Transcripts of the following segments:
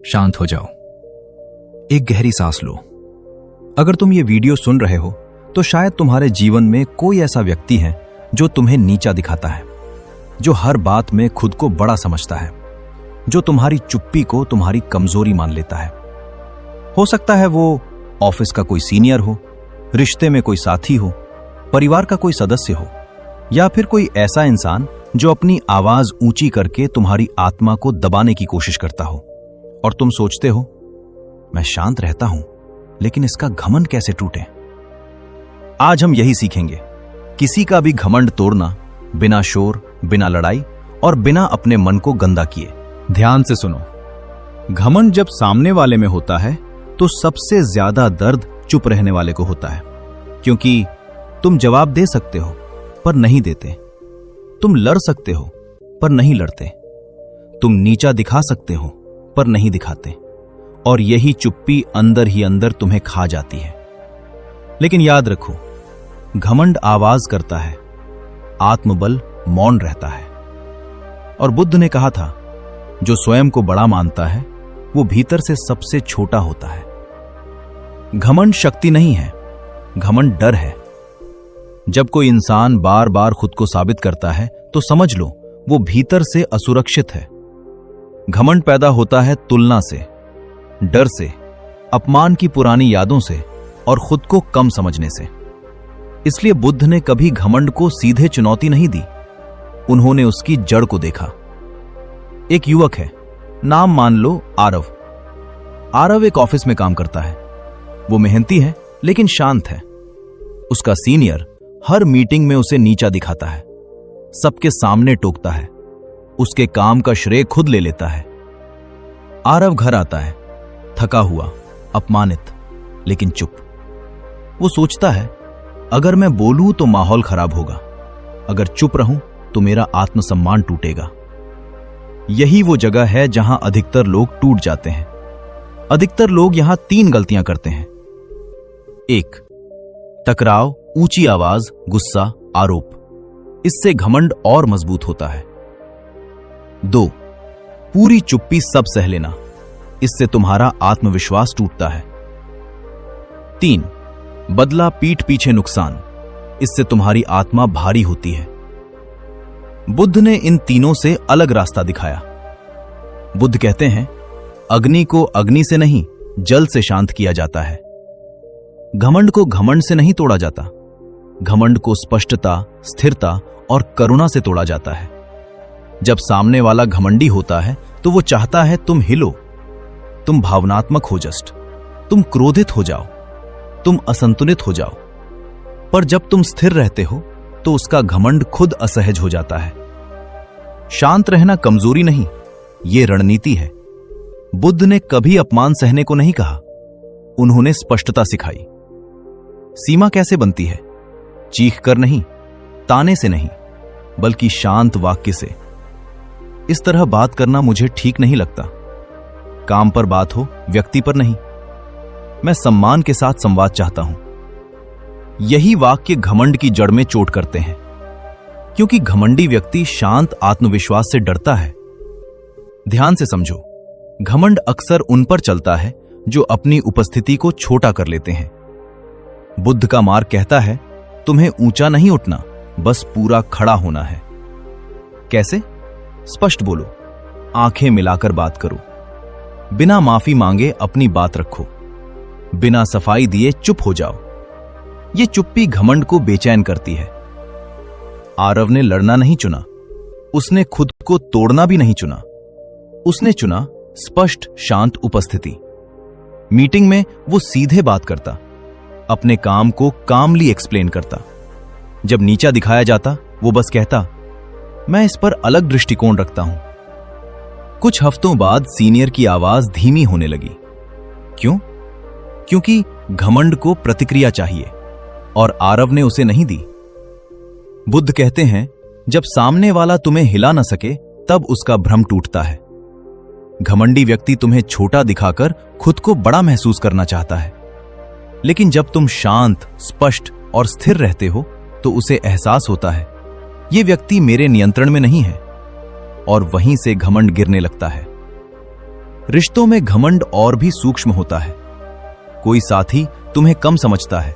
शांत हो जाओ। एक गहरी सांस लो। अगर तुम ये वीडियो सुन रहे हो तो शायद तुम्हारे जीवन में कोई ऐसा व्यक्ति है जो तुम्हें नीचा दिखाता है, जो हर बात में खुद को बड़ा समझता है, जो तुम्हारी चुप्पी को तुम्हारी कमजोरी मान लेता है। हो सकता है वो ऑफिस का कोई सीनियर हो, रिश्ते में कोई साथी हो, परिवार का कोई सदस्य हो, या फिर कोई ऐसा इंसान जो अपनी आवाज ऊंची करके तुम्हारी आत्मा को दबाने की कोशिश करता हो। और तुम सोचते हो, मैं शांत रहता हूं लेकिन इसका घमंड कैसे टूटे। आज हम यही सीखेंगे, किसी का भी घमंड तोड़ना बिना शोर, बिना लड़ाई और बिना अपने मन को गंदा किए। ध्यान से सुनो। घमंड जब सामने वाले में होता है तो सबसे ज्यादा दर्द चुप रहने वाले को होता है, क्योंकि तुम जवाब दे सकते हो पर नहीं देते, तुम लड़ सकते हो पर नहीं लड़ते, तुम नीचा दिखा सकते हो पर नहीं दिखाते, और यही चुप्पी अंदर ही अंदर तुम्हें खा जाती है। लेकिन याद रखो, घमंड आवाज करता है, आत्मबल मौन रहता है। और बुद्ध ने कहा था, जो स्वयं को बड़ा मानता है वो भीतर से सबसे छोटा होता है। घमंड शक्ति नहीं है, घमंड डर है। जब कोई इंसान बार बार खुद को साबित करता है तो समझ लो वो भीतर से असुरक्षित है। घमंड पैदा होता है तुलना से, डर से, अपमान की पुरानी यादों से और खुद को कम समझने से। इसलिए बुद्ध ने कभी घमंड को सीधे चुनौती नहीं दी, उन्होंने उसकी जड़ को देखा। एक युवक है, नाम मान लो आरव। आरव एक ऑफिस में काम करता है। वो मेहनती है लेकिन शांत है। उसका सीनियर हर मीटिंग में उसे नीचा दिखाता है, सबके सामने टोकता है, उसके काम का श्रेय खुद ले लेता है। आरव घर आता है, थका हुआ, अपमानित, लेकिन चुप। वो सोचता है, अगर मैं बोलूं तो माहौल खराब होगा, अगर चुप रहूं तो मेरा आत्मसम्मान टूटेगा। यही वो जगह है जहां अधिकतर लोग टूट जाते हैं। अधिकतर लोग यहां 3 गलतियां करते हैं। 1, टकराव, ऊंची आवाज, गुस्सा, आरोप। इससे घमंड और मजबूत होता है। 2, पूरी चुप्पी सब सह लेना। इससे तुम्हारा आत्मविश्वास टूटता है। 3, बदला पीठ पीछे नुकसान। इससे तुम्हारी आत्मा भारी होती है। बुद्ध ने इन तीनों से अलग रास्ता दिखाया। बुद्ध कहते हैं, अग्नि को अग्नि से नहीं, जल से शांत किया जाता है। घमंड को घमंड से नहीं तोड़ा जाता, घमंड को स्पष्टता, स्थिरता और करुणा से तोड़ा जाता है। जब सामने वाला घमंडी होता है तो वो चाहता है तुम हिलो, तुम भावनात्मक हो, जस्ट तुम क्रोधित हो जाओ, तुम असंतुलित हो जाओ। पर जब तुम स्थिर रहते हो तो उसका घमंड खुद असहज हो जाता है। शांत रहना कमजोरी नहीं, ये रणनीति है। बुद्ध ने कभी अपमान सहने को नहीं कहा, उन्होंने स्पष्टता सिखाई। सीमा कैसे बनती है? चीख कर नहीं, ताने से नहीं, बल्कि शांत वाक्य से। इस तरह बात करना मुझे ठीक नहीं लगता। काम पर बात हो, व्यक्ति पर नहीं। मैं सम्मान के साथ संवाद चाहता हूं। यही वाक्य घमंड की जड़ में चोट करते हैं, क्योंकि घमंडी व्यक्ति शांत आत्मविश्वास से डरता है। ध्यान से समझो, घमंड अक्सर उन पर चलता है जो अपनी उपस्थिति को छोटा कर लेते हैं। बुद्ध का मार्ग कहता है, तुम्हें ऊंचा नहीं उठना, बस पूरा खड़ा होना है। कैसे? स्पष्ट बोलो, आंखें मिलाकर बात करो, बिना माफी मांगे अपनी बात रखो, बिना सफाई दिए चुप हो जाओ। ये चुप्पी घमंड को बेचैन करती है। आरव ने लड़ना नहीं चुना, उसने खुद को तोड़ना भी नहीं चुना। उसने चुना स्पष्ट, शांत उपस्थिति। मीटिंग में वो सीधे बात करता, अपने काम को कामली एक्सप्लेन करता। जब नीचा दिखाया जाता वो बस कहता, मैं इस पर अलग दृष्टिकोण रखता हूं। कुछ हफ्तों बाद सीनियर की आवाज धीमी होने लगी। क्यों? क्योंकि घमंड को प्रतिक्रिया चाहिए और आरव ने उसे नहीं दी। बुद्ध कहते हैं, जब सामने वाला तुम्हें हिला न सके तब उसका भ्रम टूटता है। घमंडी व्यक्ति तुम्हें छोटा दिखाकर खुद को बड़ा महसूस करना चाहता है, लेकिन जब तुम शांत, स्पष्ट और स्थिर रहते हो तो उसे एहसास होता है, यह व्यक्ति मेरे नियंत्रण में नहीं है, और वहीं से घमंड गिरने लगता है। रिश्तों में घमंड और भी सूक्ष्म होता है। कोई साथी तुम्हें कम समझता है,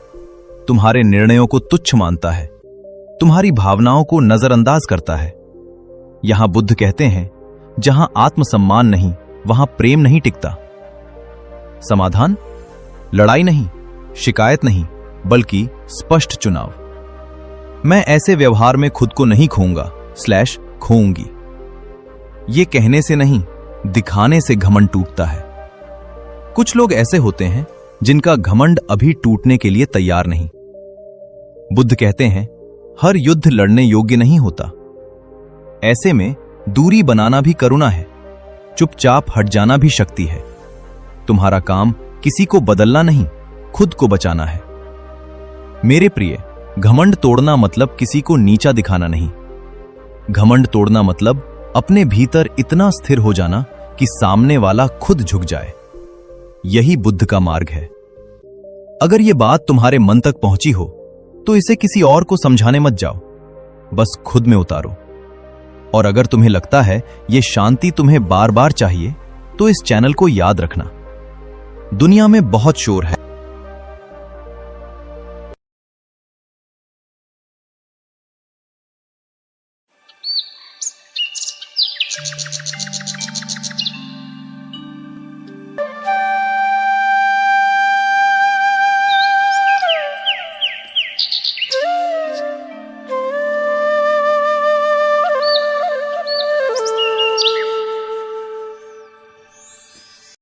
तुम्हारे निर्णयों को तुच्छ मानता है, तुम्हारी भावनाओं को नजरअंदाज करता है। यहां बुद्ध कहते हैं, जहां आत्मसम्मान नहीं वहां प्रेम नहीं टिकता। समाधान? लड़ाई नहीं, शिकायत नहीं, बल्कि स्पष्ट चुनाव। मैं ऐसे व्यवहार में खुद को नहीं खोऊंगा / खोऊंगी। ये कहने से नहीं, दिखाने से घमंड टूटता है। कुछ लोग ऐसे होते हैं जिनका घमंड अभी टूटने के लिए तैयार नहीं। बुद्ध कहते हैं, हर युद्ध लड़ने योग्य नहीं होता। ऐसे में दूरी बनाना भी करुणा है, चुपचाप हट जाना भी शक्ति है। तुम्हारा काम किसी को बदलना नहीं, खुद को बचाना है। मेरे प्रिय, घमंड तोड़ना मतलब किसी को नीचा दिखाना नहीं। घमंड तोड़ना मतलब अपने भीतर इतना स्थिर हो जाना कि सामने वाला खुद झुक जाए। यही बुद्ध का मार्ग है। अगर यह बात तुम्हारे मन तक पहुंची हो तो इसे किसी और को समझाने मत जाओ, बस खुद में उतारो। और अगर तुम्हें लगता है यह शांति तुम्हें बार बार चाहिए तो इस चैनल को याद रखना। दुनिया में बहुत शोर है,